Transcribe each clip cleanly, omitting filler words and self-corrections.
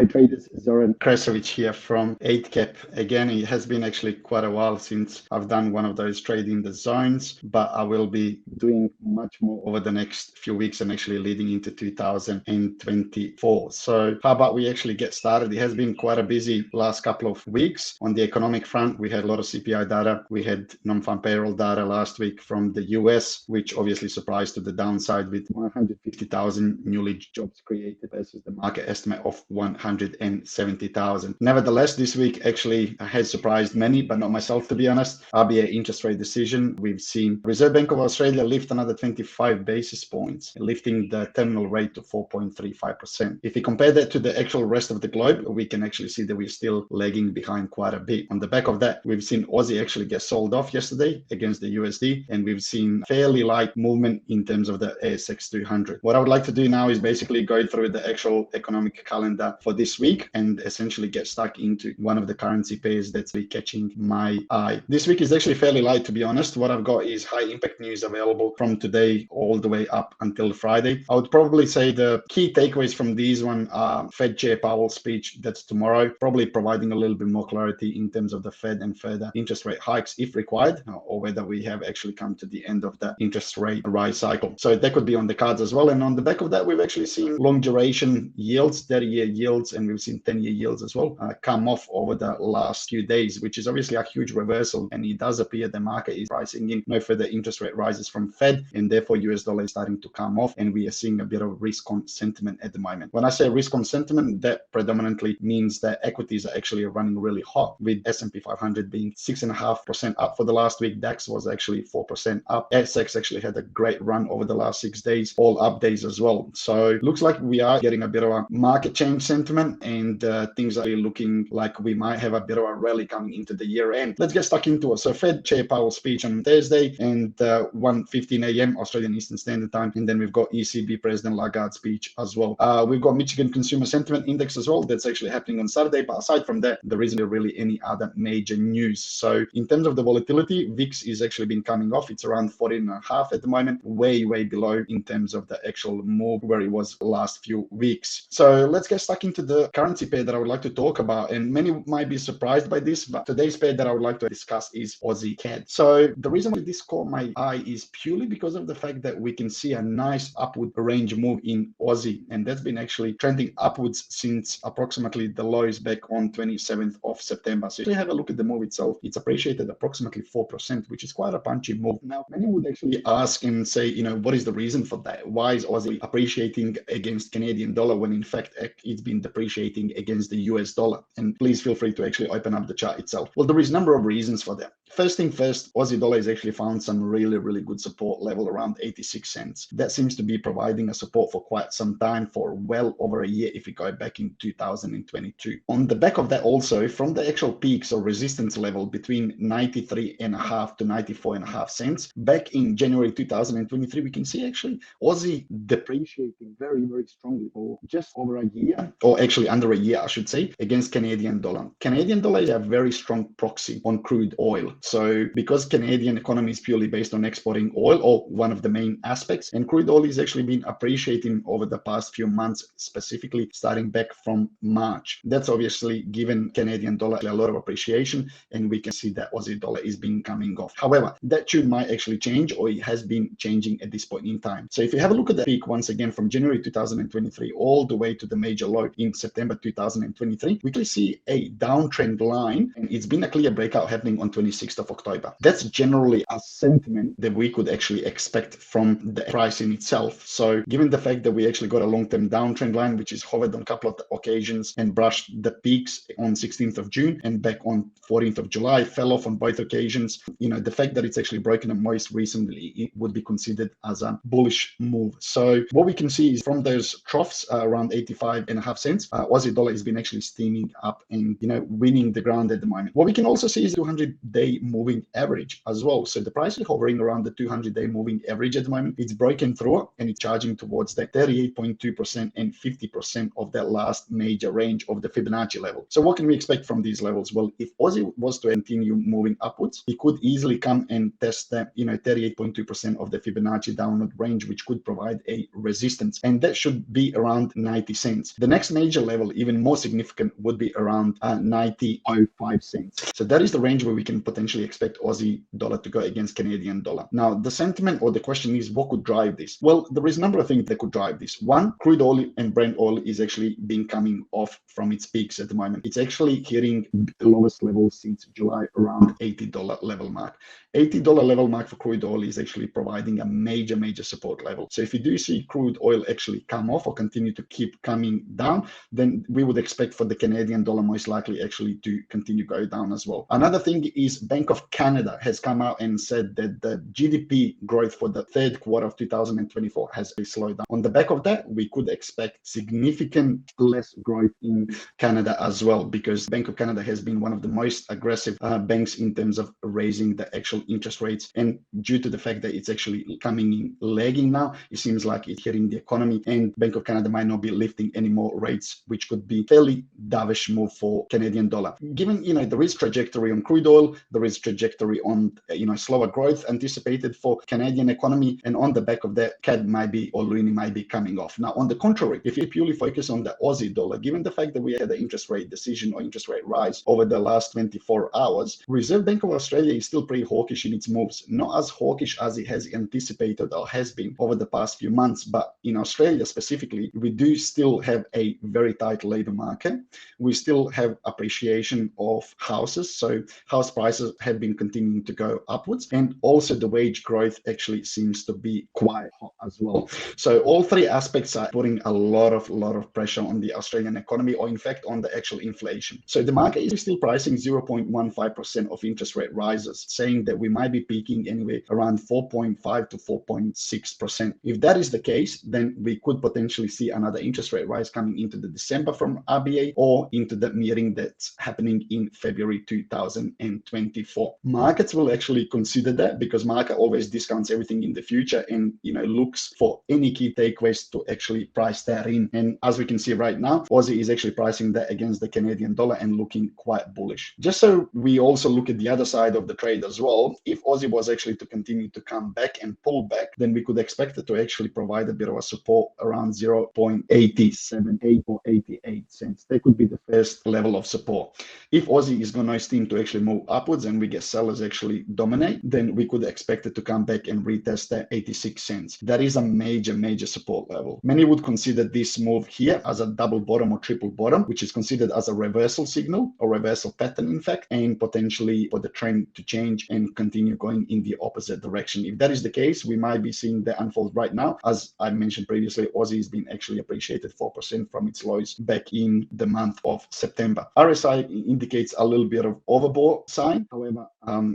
traders, Zoran Kresovic here from Eightcap. Again, it has been actually quite a while since I've done one of those trading the zones, but I will be doing much more over the next few weeks and actually leading into 2024. So how about we actually get started? It has been quite a busy last couple of weeks. On the economic front, we had a lot of CPI data. We had non-farm payroll data last week from the US, which obviously surprised to the downside with 150,000 newly jobs created versus the market estimate of 170,000. Nevertheless, this week actually has surprised many, but not myself, to be honest. RBA interest rate decision. We've seen Reserve Bank of Australia lift another 25 basis points, lifting the terminal rate to 4.35%. If we compare that to the actual rest of the globe, we can actually see that we're still lagging behind quite a bit. On the back of that, we've seen Aussie actually get sold off yesterday against the USD, and we've seen fairly light movement in terms of the ASX 200. What I would like to do now is basically go through the actual economic calendar for this week and essentially get stuck into one of the currency pairs that's been catching my eye. This week is actually fairly light, to be honest. What I've got is high impact news available from today all the way up until Friday. I would probably say the key takeaways from these one are Fed Chair Powell's speech that's tomorrow, probably providing a little bit more clarity in terms of the Fed and further interest rate hikes if required, or whether we have actually come to the end of the interest rate rise cycle. So that could be on the cards as well. And on the back of that, we've actually seen long duration yields, 30-year yields, and we've seen 10-year yields as well come off over the last few days, which is obviously a huge reversal. And it does appear the market is pricing in no further interest rate rises from Fed, and therefore US dollar is starting to come off, and we are seeing a bit of risk on sentiment at the moment. When I say risk on sentiment, that predominantly means that equities are actually running really hot, with S&P 500 being 6.5% up for the last week. DAX was actually 4% up. ASX actually had a great run over the last 6 days, all up days as well. So looks like we are getting a bit of a market change sentiment, and things are looking like we might have a bit of a rally coming into the year end. Let's get stuck into it. So Fed Chair Powell speech on Thursday and 1:15 a.m. Australian Eastern Standard Time, and then we've got ECB President Lagarde speech as well. We've got Michigan Consumer Sentiment Index as well. That's actually happening on Saturday, but aside from that, there isn't really any other major news. So in terms of the volatility, VIX is actually been coming off. It's around 14.5 at the moment, way below in terms of the actual move where it was the last few weeks. So let's get stuck into the currency pair that I would like to talk about, and many might be surprised by this, but today's pair that I would like to discuss is Aussie CAD. So the reason why this caught my eye is purely because of the fact that we can see a nice upward range move in Aussie, and that's been actually trending upwards since approximately the lows back on 27th of September. So if you have a look at the move itself, it's appreciated approximately 4%, which is quite a punchy move. Now, many would actually ask and say, what is the reason for that? Why is Aussie appreciating against Canadian dollar when in fact it's been depreciating against the US dollar? And please feel free to actually open up the chart itself. Well, there is a number of reasons for that. First thing first, Aussie dollar has actually found some really good support level around 86 cents. That seems to be providing a support for quite some time, for well over a year if you go back in 2022. On the back of that also, from the actual peaks or resistance level between 93.5 to 94.5 cents, back in January 2023, we can see actually Aussie depreciating very strongly for just over a year, or actually under a year, I should say, against Canadian dollar. Canadian dollar is a very strong proxy on crude oil. So because Canadian economy is purely based on exporting oil, or one of the main aspects, and crude oil is actually been appreciating over the past few months, specifically starting back from March. That's obviously given Canadian dollar a lot of appreciation, and we can see that Aussie dollar is been coming off. However, that tune might actually change, or it has been changing at this point in time. So if you have a look at the peak once again from January 2023 all the way to the major low in September 2023, we can see a downtrend line, and it's been a clear breakout happening on 26th of October. That's generally a sentiment that we could actually expect from the price in itself. So given the fact that we actually got a long-term downtrend line, which is hovered on a couple of the occasions and brushed the peaks on 16th of June and back on 14th of July, fell off on both occasions, the fact that it's actually broken up most recently, it would be considered as a bullish move. So what we can see is from those troughs around 85.5 cents, Aussie dollar has been actually steaming up and winning the ground at the moment. What we can also see is 200-day 200-day moving average as well. So the price is hovering around the 200-day moving average at the moment. It's broken through and it's charging towards the 38.2% and 50% of that last major range of the Fibonacci level. So what can we expect from these levels? Well, if Aussie was to continue moving upwards, it could easily come and test that 38.2% of the Fibonacci downward range, which could provide a resistance, and that should be around 90 cents. The next major level, even more significant, would be around 90.05 cents. So that is the range where we can potentially expect Aussie dollar to go against Canadian dollar. Now, the sentiment or the question is, what could drive this? Well, there is a number of things that could drive this. One, crude oil and Brent oil is actually been coming off from its peaks at the moment. It's actually hitting the lowest level since July, around $80 level mark. $80 level mark for crude oil is actually providing a major support level. So if you do see crude oil actually come off or continue to keep coming down, then we would expect for the Canadian dollar most likely actually to continue go down as well. Another thing is Bank of Canada has come out and said that the GDP growth for the third quarter of 2024 has slowed down. On the back of that, we could expect significant less growth in Canada as well, because Bank of Canada has been one of the most aggressive banks in terms of raising the actual interest rates, and due to the fact that it's actually coming in lagging now, it seems like it's hitting the economy, and Bank of Canada might not be lifting any more rates, which could be fairly dovish move for Canadian dollar. Given there is trajectory on crude oil, there is trajectory on slower growth anticipated for Canadian economy, and on the back of that, CAD might be or loonie might be coming off. Now, on the contrary, if you purely focus on the Aussie dollar, given the fact that we had the interest rate decision or interest rate rise over the last 24 hours, Reserve Bank of Australia is still pretty hawkish in its moves, not as hawkish as it has anticipated or has been over the past few months. But in Australia specifically, we do still have a very tight labor market. We still have appreciation of houses, so house prices have been continuing to go upwards, and also the wage growth actually seems to be quite hot as well. So all three aspects are putting a lot of pressure on the Australian economy, or in fact on the actual inflation. So the market is still pricing 0.15% of interest rate rises, saying that we might be peaking anywhere around 4.5 to 4.6%. If that is the case, then we could potentially see another interest rate rise coming into the December from RBA, or into the meeting that's happening in February 2024. Markets will actually consider that, because market always discounts everything in the future and looks for any key takeaways to actually price that in. And as we can see right now, Aussie is actually pricing that against the Canadian dollar and looking quite bullish. Just so we also look at the other side of the trade as well, if Aussie was actually to continue to come back and pull back, then we could expect it to actually provide a bit of a support around 0.878 or 88 cents. That could be the first level of support. If Aussie is going to seem to actually move upwards and we get sellers actually dominate, then we could expect it to come back and retest that 86 cents. That is a major support level. Many would consider this move here as a double bottom or triple bottom, which is considered as a reversal signal or reversal pattern, in fact, and potentially for the trend to change and continue going in the opposite direction. If that is the case, we might be seeing that unfold right now. As I mentioned previously, Aussie has been actually appreciated 4% from its lows back in the month of September. RSI indicates a little bit of overbought sign. However,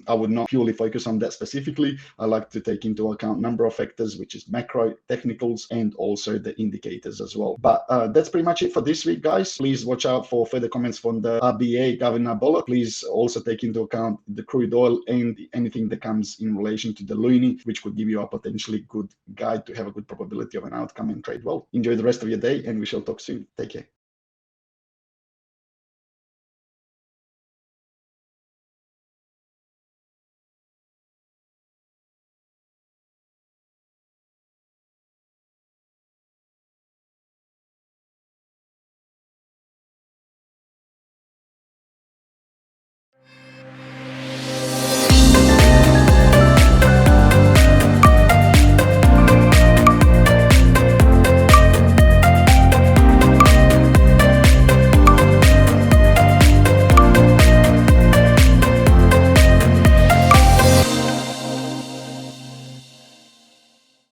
I would not purely focus on that specifically. I like to take into account number of factors, which is macro, technicals, and also the indicators as well. But that's pretty much it for this week, guys. Please watch out for further comments from the RBA Governor Bullock. Please also take into account the crude oil and anything that comes in relation to the loonie, which could give you a potentially good guide to have a good probability of an outcome and trade well. Enjoy the rest of your day, and we shall talk soon. Take care.